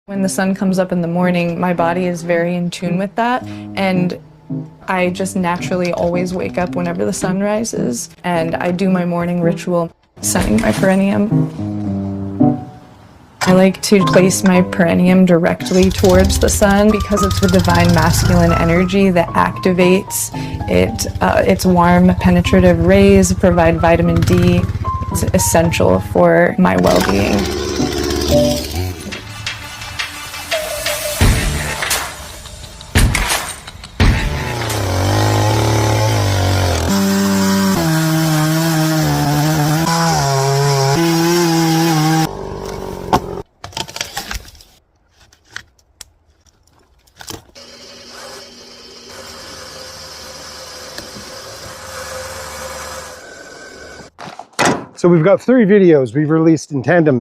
When the sun comes up in the morning, my body is very in tune with that, and I just naturally always wake up whenever the sun rises, and I do my morning ritual, setting my perineum. I like to place my perineum directly towards the sun because it's the divine masculine energy that activates it. Its warm, penetrative rays provide vitamin D. It's essential for my well-being. So we've got 3 videos we've released in tandem.